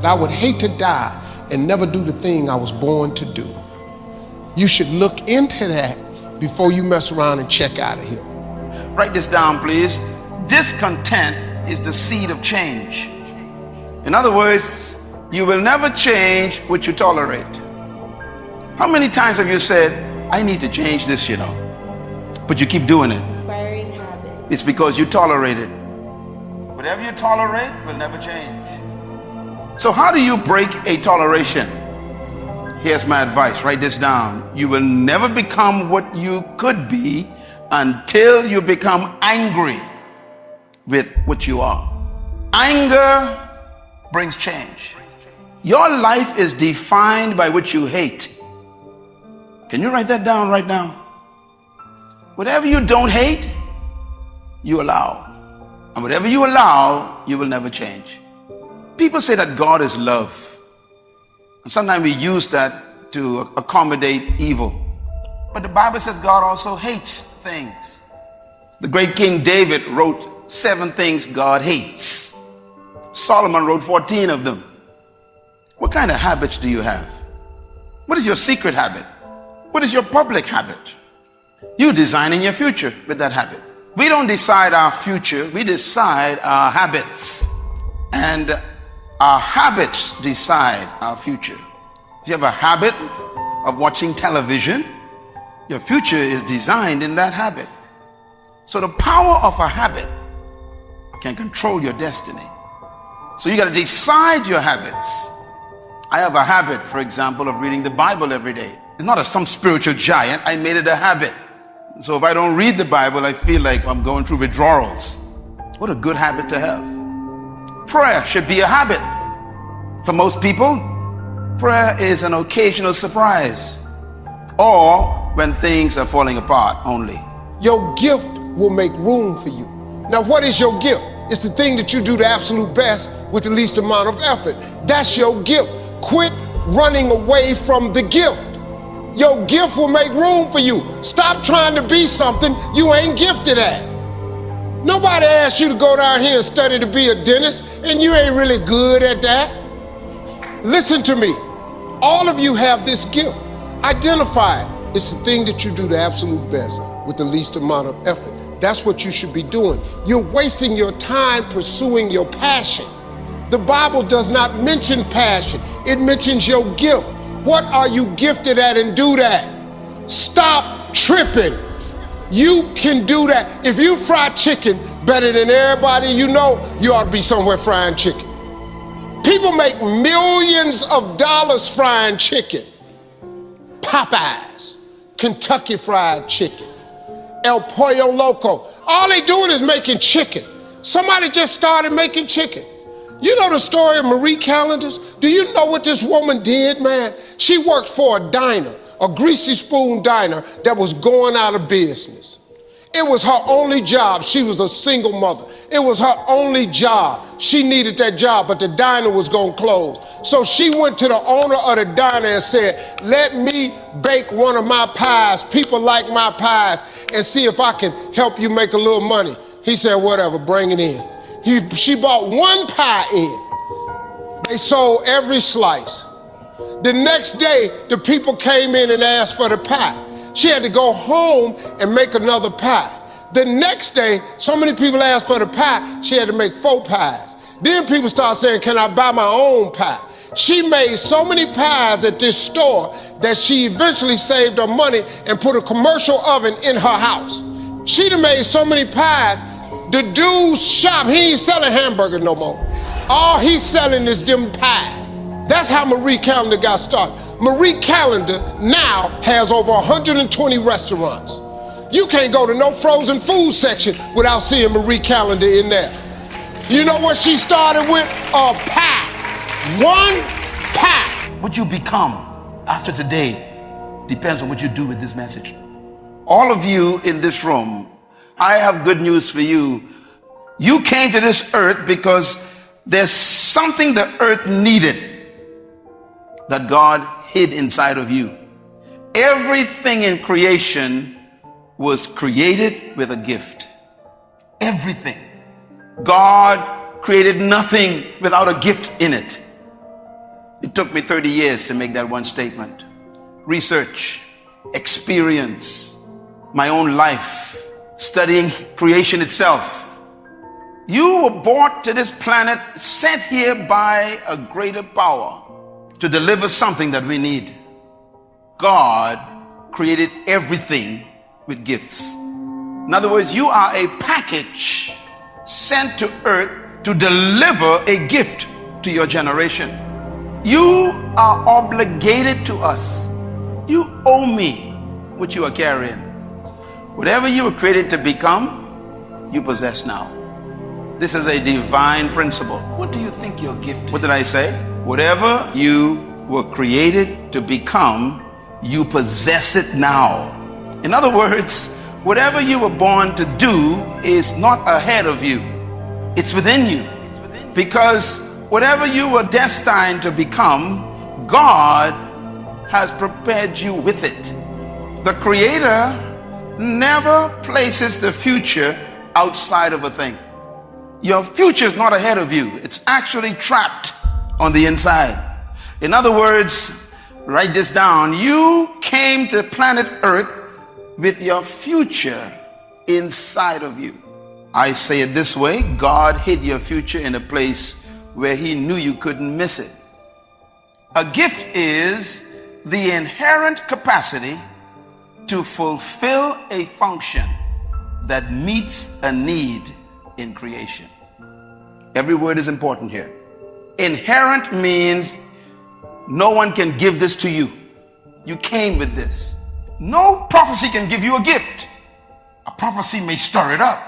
I would hate to die and never do the thing I was born to do. You should look into that before you mess around and check out of here. Write this down, please. Discontent is the seed of change. In other words, you will never change what you tolerate. How many times have you said, I need to change this, but you keep doing it? Inspiring habit. It's because you tolerate it. Whatever you tolerate will never change. So how do you break a toleration? Here's my advice. Write this down. You will never become what you could be until you become angry with what you are. Anger brings change. Your life is defined by what you hate. Can you write that down right now? Whatever you don't hate, you allow. And whatever you allow, you will never change. People say that God is love. And sometimes we use that to accommodate evil. But the Bible says God also hates things. The great King David wrote 7 things God hates. Solomon wrote 14 of them. What kind of habits do you have? What is your secret habit? What is your public habit? You designing your future with that habit. We don't decide our future, we decide our habits. And our habits decide our future. If you have a habit of watching television, your future is designed in that habit. So the power of a habit can control your destiny. So you got to decide your habits. I have a habit, for example, of reading the Bible every day. It's not some spiritual giant. I made it a habit. So if I don't read the Bible, I feel like I'm going through withdrawals. What a good habit to have. Prayer should be a habit. For most people, prayer is an occasional surprise, or when things are falling apart only. Your gift will make room for you. Now, what is your gift? It's the thing that you do the absolute best with the least amount of effort. That's your gift. Quit running away from the gift. Your gift will make room for you. Stop trying to be something you ain't gifted at. Nobody asked you to go down here and study to be a dentist, and you ain't really good at that. Listen to me. All of you have this gift. Identify it. It's the thing that you do the absolute best with the least amount of effort. That's what you should be doing. You're wasting your time pursuing your passion. The Bible does not mention passion. It mentions your gift. What are you gifted at, and do that? Stop tripping. You can do that. If you fry chicken better than everybody you know, you ought to be somewhere frying chicken. People make millions of dollars frying chicken. Popeyes, Kentucky Fried Chicken, El Pollo Loco. All they doing is making chicken. Somebody just started making chicken. You know the story of Marie Callender's? Do you know what this woman did, man? She worked for a diner, a greasy spoon diner that was going out of business. It was her only job. She was a single mother. It was her only job. She needed that job, but the diner was gonna close. So she went to the owner of the diner and said, let me bake one of my pies. People like my pies, and see if I can help you make a little money. He said, whatever, bring it in. She bought one pie in. They sold every slice. The next day, the people came in and asked for the pie. She had to go home and make another pie. The next day, so many people asked for the pie, she had to make 4 pies. Then people started saying, can I buy my own pie? She made so many pies at this store that she eventually saved her money and put a commercial oven in her house. She done made so many pies, the dude's shop, he ain't selling hamburgers no more. All he's selling is them pies. That's how Marie Callender got started. Marie Callender now has over 120 restaurants. You can't go to no frozen food section without seeing Marie Callender in there. You know what she started with? A pie. One pie. What you become after today depends on what you do with this message. All of you in this room, I have good news for you. You came to this earth because there's something the earth needed that God hid inside of you. Everything in creation was created with a gift. Everything. God created nothing without a gift in it. It took me 30 years to make that one statement. Research, experience, my own life, studying creation itself. You were brought to this planet, sent here by a greater power to deliver something that we need. God created everything with gifts. In other words, you are a package sent to earth to deliver a gift to your generation. You are obligated to us. You owe me what you are carrying. Whatever you were created to become, you possess now. This is a divine principle. What do you think your gift is? What did I say? Whatever you were created to become, you possess it now. In other words, whatever you were born to do is not ahead of you. It's within you. Because whatever you were destined to become, God has prepared you with it. The Creator never places the future outside of a thing. Your future is not ahead of you. It's actually trapped on the inside. In other words, write this down. You came to planet Earth with your future inside of you. I say it this way: God hid your future in a place where He knew you couldn't miss it. A gift is the inherent capacity to fulfill a function that meets a need in creation. Every word is important here. Inherent means no one can give this to you. You came with this. No prophecy can give you a gift. A prophecy may stir it up.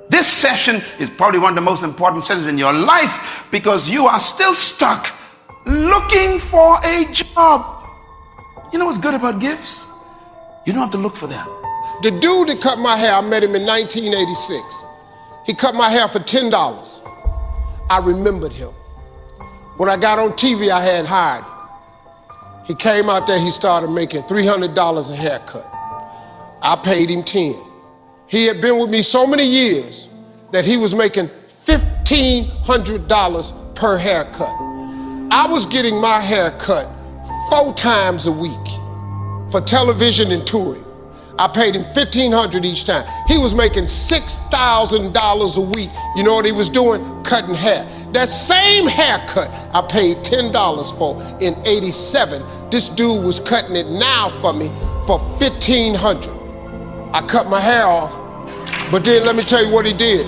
This session is probably one of the most important sessions in your life because you are still stuck looking for a job. You know what's good about gifts? You don't have to look for them. The dude that cut my hair, I met him in 1986. He cut my hair for $10. I remembered him. When I got on TV, I had hired him. He came out there, he started making $300 a haircut. I paid him $10. He had been with me so many years that he was making $1,500 per haircut. I was getting my hair cut 4 times a week for television and touring. I paid him $1,500 each time. He was making $6,000 a week. You know what he was doing? Cutting hair. That same haircut I paid $10 for in '87. This dude was cutting it now for me for $1,500. I cut my hair off, but then let me tell you what he did.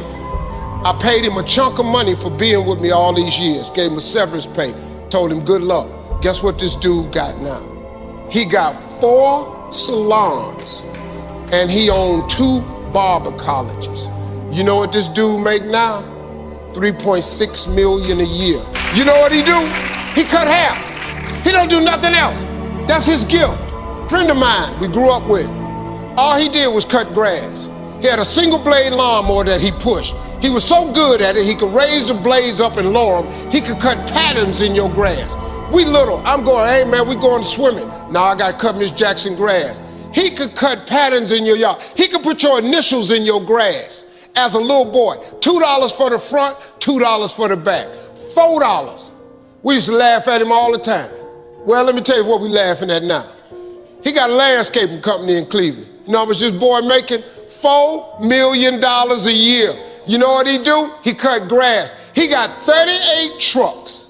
I paid him a chunk of money for being with me all these years, gave him a severance pay, told him good luck. Guess what this dude got now? He got 4 salons and he owned 2 barber colleges. You know what this dude make now? $3.6 million a year. You know what he do? He cut hair. He don't do nothing else. That's his gift. Friend of mine we grew up with, all he did was cut grass. He had a single blade lawnmower that he pushed. He was so good at it, he could raise the blades up and lower them. He could cut patterns in your grass. We little, I'm going, hey man, we going swimming. Now I got to cut Miss Jackson grass. He could cut patterns in your yard. He could put your initials in your grass. As a little boy, $2 for the front, $2 for the back, $4. We used to laugh at him all the time. Well, let me tell you what we laughing at now. He got a landscaping company in Cleveland. You know how much this boy making? $4 million a year. You know what he do? He cut grass. He got 38 trucks.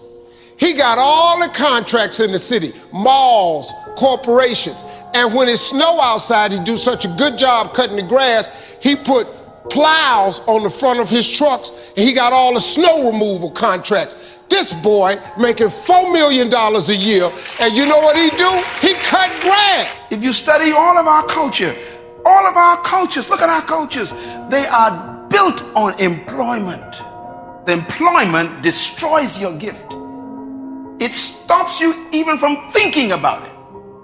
He got all the contracts in the city, malls, corporations. And when it snow outside, he do such a good job cutting the grass, he put plows on the front of his trucks, and he got all the snow removal contracts. This boy making $4 million a year, and you know what he do? He cut grass. If you study all of our culture, all of our cultures, look at our cultures, they are built on employment. The employment destroys your gift. It stops you even from thinking about it.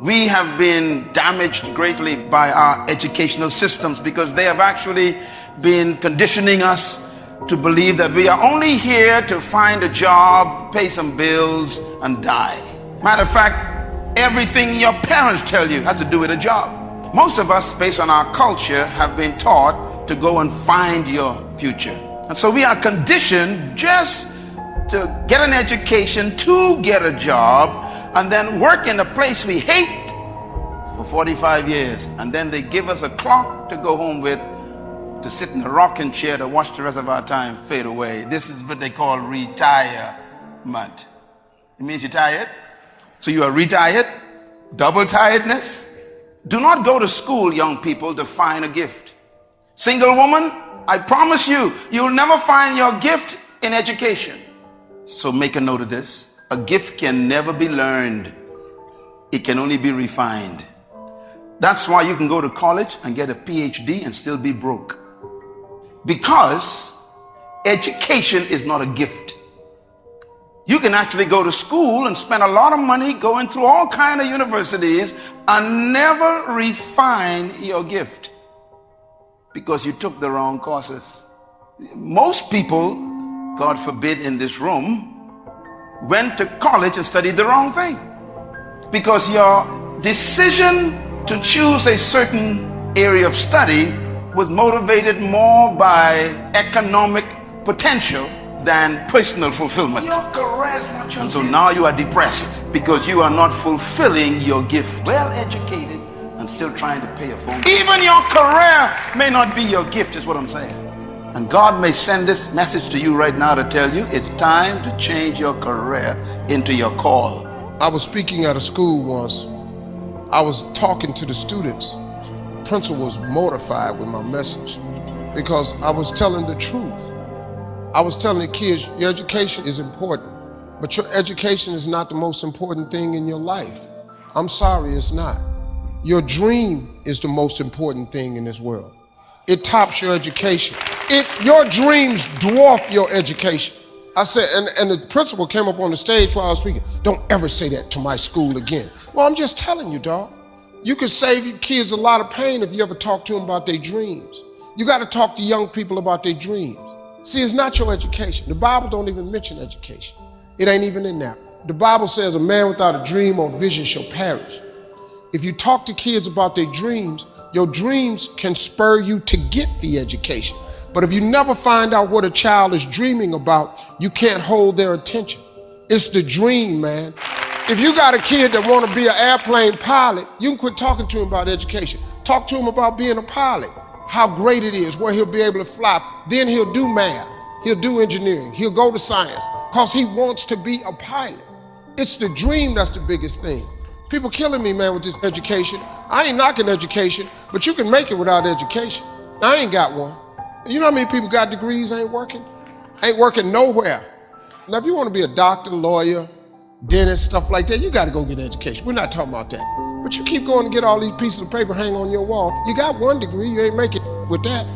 We have been damaged greatly by our educational systems because they have actually been conditioning us to believe that we are only here to find a job, pay some bills, and die. Matter of fact, everything your parents tell you has to do with a job. Most of us, based on our culture, have been taught to go and find your future. And so we are conditioned just to get an education, to get a job, and then work in a place we hate for 45 years. And then they give us a clock to go home with, to sit in a rocking chair to watch the rest of our time fade away. This is what they call retirement. It means you're tired. So you are retired, double tiredness. Do not go to school, young people, to find a gift. Single woman, I promise you, you'll never find your gift in education. So make a note of this. A gift can never be learned. It can only be refined. That's why you can go to college and get a PhD and still be broke. Because education is not a gift. You can actually go to school and spend a lot of money going through all kinds of universities and never refine your gift because you took the wrong courses. Most people, God forbid, in this room, went to college and studied the wrong thing because your decision to choose a certain area of study was motivated more by economic potential than personal fulfillment. Your career is not your gift. So now you are depressed because you are not fulfilling your gift. Well educated and still trying to pay a phone bill. Even your career may not be your gift, is what I'm saying. And God may send this message to you right now to tell you it's time to change your career into your call. I was speaking at a school once. I was talking to the students. The principal was mortified with my message because I was telling the truth. I was telling the kids, your education is important, but your education is not the most important thing in your life. I'm sorry, it's not. Your dream is the most important thing in this world. It tops your education. Your dreams dwarf your education. I said, and the principal came up on the stage while I was speaking, don't ever say that to my school again. Well, I'm just telling you, dog. You can save your kids a lot of pain if you ever talk to them about their dreams. You got to talk to young people about their dreams. See, it's not your education. The Bible don't even mention education. It ain't even in there. The Bible says a man without a dream or vision shall perish. If you talk to kids about their dreams, your dreams can spur you to get the education. But if you never find out what a child is dreaming about, you can't hold their attention. It's the dream, man. If you got a kid that want to be an airplane pilot, you can quit talking to him about education. Talk to him about being a pilot, how great it is, where he'll be able to fly. Then he'll do math, he'll do engineering, he'll go to science, because he wants to be a pilot. It's the dream that's the biggest thing. People killing me, man, with this education. I ain't knocking education, but you can make it without education. I ain't got one. You know how many people got degrees, ain't working nowhere. Now, if you want to be a doctor, lawyer, dentist, stuff like that, you got to go get education. We're not talking about that. But you keep going to get all these pieces of paper hang on your wall. You got one degree, you ain't make it with that.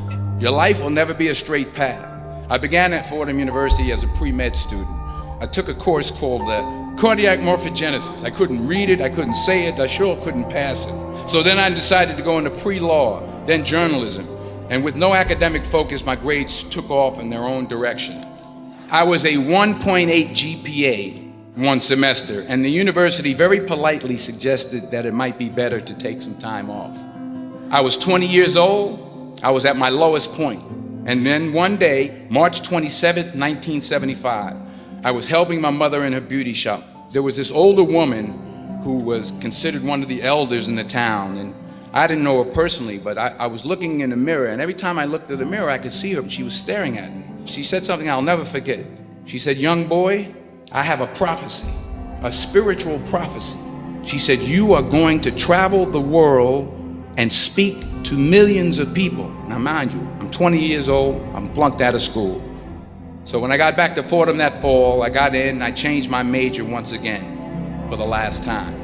Your life will never be a straight path. I began at Fordham University as a pre-med student. I took a course called cardiac morphogenesis. I couldn't read it, I couldn't say it, I sure couldn't pass it. So then I decided to go into pre-law, then journalism. And with no academic focus, my grades took off in their own direction. I was a 1.8 GPA one semester, and the university very politely suggested that it might be better to take some time off. I was 20 years old, I was at my lowest point. And then one day, March 27th, 1975, I was helping my mother in her beauty shop. There was this older woman who was considered one of the elders in the town, and I didn't know her personally, but I was looking in the mirror, and every time I looked at the mirror, I could see her, she was staring at me. She said something I'll never forget. She said, "Young boy, I have a prophecy, a spiritual prophecy." She said, "You are going to travel the world and speak to millions of people." Now mind you, I'm 20 years old, I'm flunked out of school. So when I got back to Fordham that fall, I got in and I changed my major once again for the last time.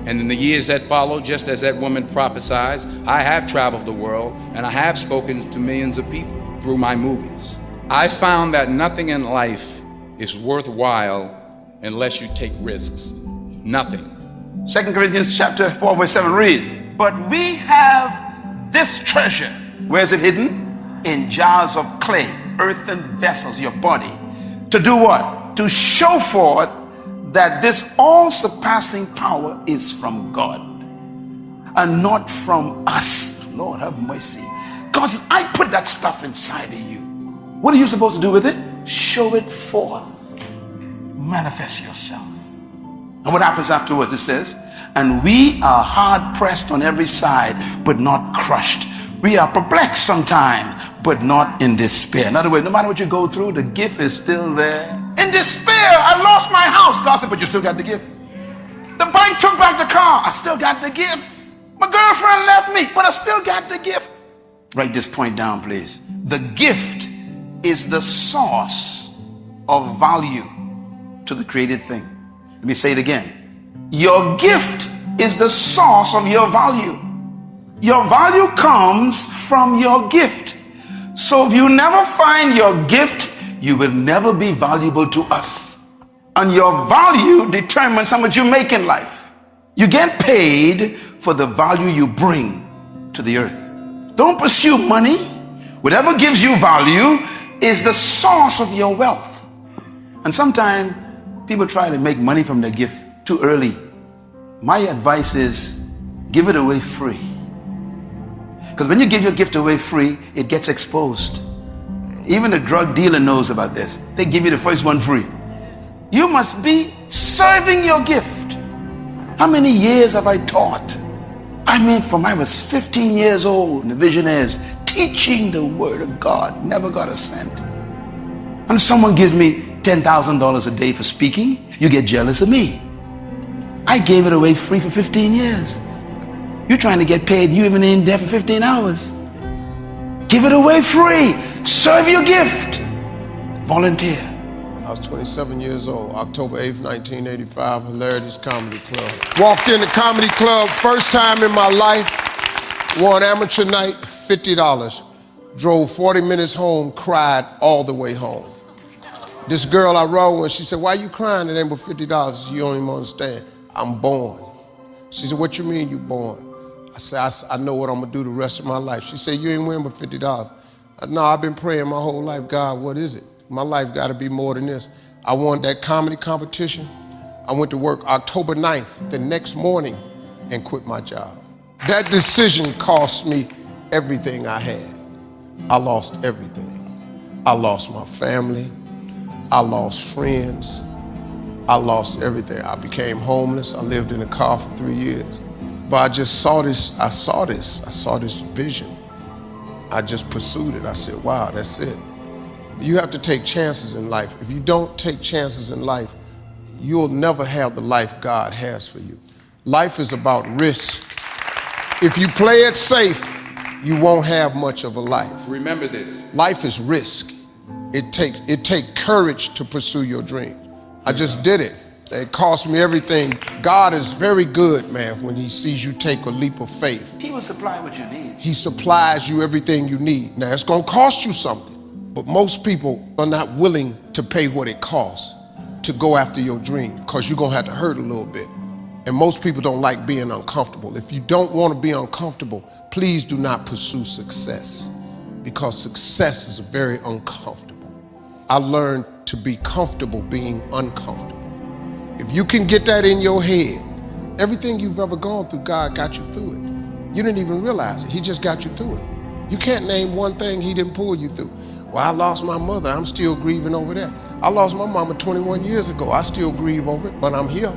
And in the years that followed, just as that woman prophesied, I have traveled the world and I have spoken to millions of people through my movies. I found that nothing in life is worthwhile unless you take risks. Nothing. 2 Corinthians chapter 4, verse 7, read. But we have this treasure. Where is it hidden? In jars of clay, earthen vessels, your body. To do what? To show forth that this all-surpassing power is from God and not from us. Lord have mercy. Because I put that stuff inside of you. What are you supposed to do with it? Show it forth. Manifest yourself. And what happens afterwards? It says, and we are hard pressed on every side, but not crushed. We are perplexed sometimes, but not in despair. In other words, no matter what you go through, the gift is still there. In despair, I lost my house. God said, but you still got the gift. The bank took back the car. I still got the gift. My girlfriend left me, but I still got the gift. Write this point down, please. The gift is the source of value to the created thing. Let me say it again. Your gift is the source of your value. Your value comes from your gift. So if you never find your gift, you will never be valuable to us. And your value determines how much you make in life. You get paid for the value you bring to the earth. Don't pursue money. Whatever gives you value is the source of your wealth. And sometimes people try to make money from their gift too early. My advice is give it away free. Because when you give your gift away free, it gets exposed. Even a drug dealer knows about this. They give you the first one free. You must be serving your gift. How many years have I taught? I mean, from I was 15 years old, and the visionaries teaching the word of God, never got a cent. And someone gives me $10,000 a day for speaking, you get jealous of me. I gave it away free for 15 years. You're trying to get paid, you even ain't there for 15 hours. Give it away free. Serve your gift. Volunteer. I was 27 years old, October 8th, 1985, Hilarity's Comedy Club. Walked in the comedy club, first time in my life, won amateur night, $50. Drove 40 minutes home, cried all the way home. This girl I rode with, she said, why you crying? It ain't but $50. You don't even understand. I'm born. She said, what you mean you born? I said, I know what I'm gonna do the rest of my life. She said, you ain't winning but $50. I said, no, I've been praying my whole life, God, what is it? My life gotta be more than this. I won that comedy competition. I went to work October 9th, the next morning, and quit my job. That decision cost me everything I had. I lost everything. I lost my family. I lost friends. I lost everything. I became homeless. I lived in a car for 3 years. But I just saw this, I saw this vision. I just pursued it. I said, wow, that's it. You have to take chances in life. If you don't take chances in life, you'll never have the life God has for you. Life is about risk. If you play it safe, you won't have much of a life. Remember this. Life is risk. It takes courage to pursue your dream. I just did it. It cost me everything. God is very good, man, when he sees you take a leap of faith. He will supply what you need. He supplies you everything you need. Now, it's gonna cost you something, but most people are not willing to pay what it costs to go after your dream, because you're gonna have to hurt a little bit. And most people don't like being uncomfortable. If you don't wanna be uncomfortable, please do not pursue success, because success is very uncomfortable. I learned to be comfortable being uncomfortable. If you can get that in your head, everything you've ever gone through, God got you through it. You didn't even realize it. He just got you through it. You can't name one thing he didn't pull you through. Well, I lost my mother. I'm still grieving over that. I lost my mama 21 years ago. I still grieve over it, but I'm here.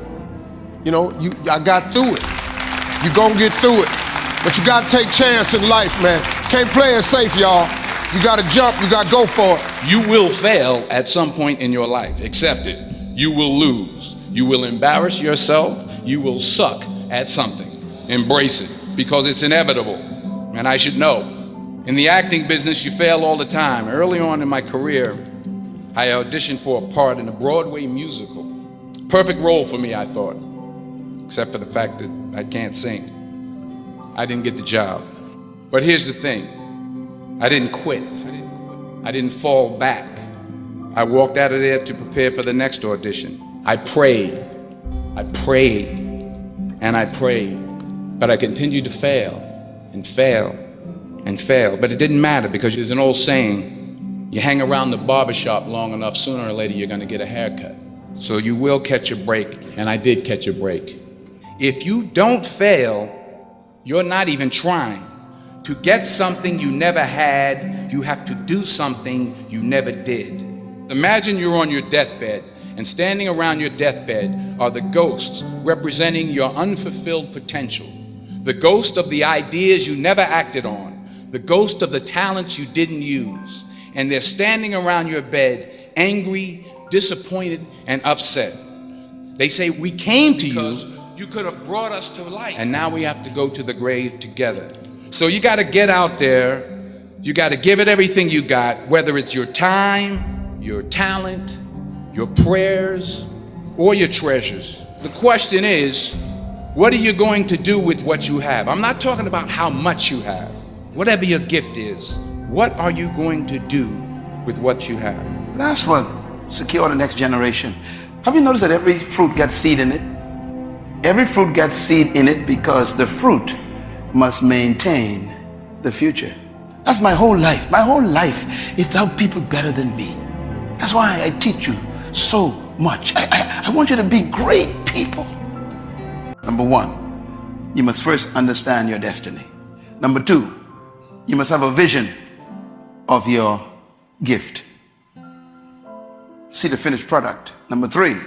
You know, I got through it. You're gonna get through it. But you gotta take chance in life, man. Can't play it safe, y'all. You gotta jump, you gotta go for it. You will fail at some point in your life. Accept it. You will lose. You will embarrass yourself. You will suck at something. Embrace it, because it's inevitable. And I should know. In the acting business, you fail all the time. Early on in my career, I auditioned for a part in a Broadway musical. Perfect role for me, I thought, except for the fact that I can't sing. I didn't get the job. But here's the thing. I didn't quit. I didn't fall back. I walked out of there to prepare for the next audition. I prayed, and I prayed, but I continued to fail and fail and fail. But it didn't matter, because there's an old saying, you hang around the barbershop long enough, sooner or later you're gonna get a haircut. So you will catch a break, and I did catch a break. If you don't fail, you're not even trying. To get something you never had, you have to do something you never did. Imagine you're on your deathbed, and standing around your deathbed are the ghosts representing your unfulfilled potential, the ghost of the ideas you never acted on, the ghost of the talents you didn't use. And they're standing around your bed, angry, disappointed, and upset. They say, we came to you could have brought us to life, and now we have to go to the grave together. So you got to get out there, you got to give it everything you got, whether it's your time, your talent, your prayers, or your treasures. The question is, what are you going to do with what you have? I'm not talking about how much you have. Whatever your gift is, what are you going to do with what you have? Last one, secure the next generation. Have you noticed that every fruit gets seed in it? Every fruit gets seed in it because the fruit must maintain the future. That's my whole life. My whole life is to help people better than me. That's why I teach you so much. I want you to be great people. Number one, you must first understand your destiny. Number two, you must have a vision of your gift. See the finished product. Number three,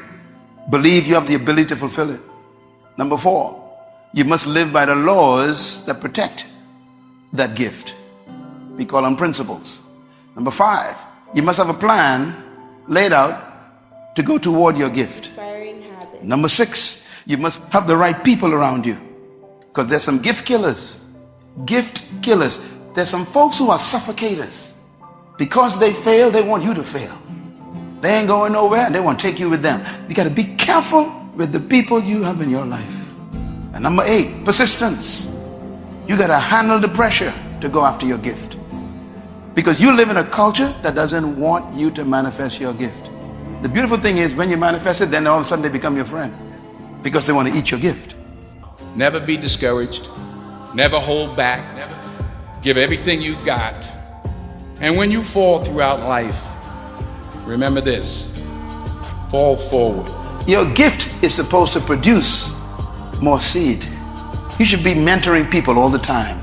believe you have the ability to fulfill it. Number four, you must live by the laws that protect that gift. We call them principles. Number five, you must have a plan laid out to go toward your gift. Inspiring habits. Number six, you must have the right people around you, because there's some gift killers. Gift killers. There's some folks who are suffocators. Because they fail, they want you to fail. They ain't going nowhere and they want to take you with them. You got to be careful with the people you have in your life. And number eight, persistence. You got to handle the pressure to go after your gift, because you live in a culture that doesn't want you to manifest your gift. The beautiful thing is, when you manifest it, then all of a sudden they become your friend, because they want to eat your gift. Never be discouraged. Never hold back. Never give everything you got. And when you fall throughout life, remember this: fall forward. Your gift is supposed to produce more seed. You should be mentoring people all the time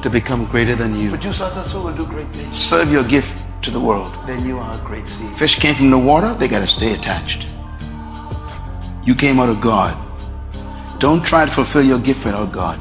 to become greater than you. Produce others who will do great things. Serve your gift to the world. Then you are a great seed. Fish came from the water, they got to stay attached. You came out of God. Don't try to fulfill your gift without God.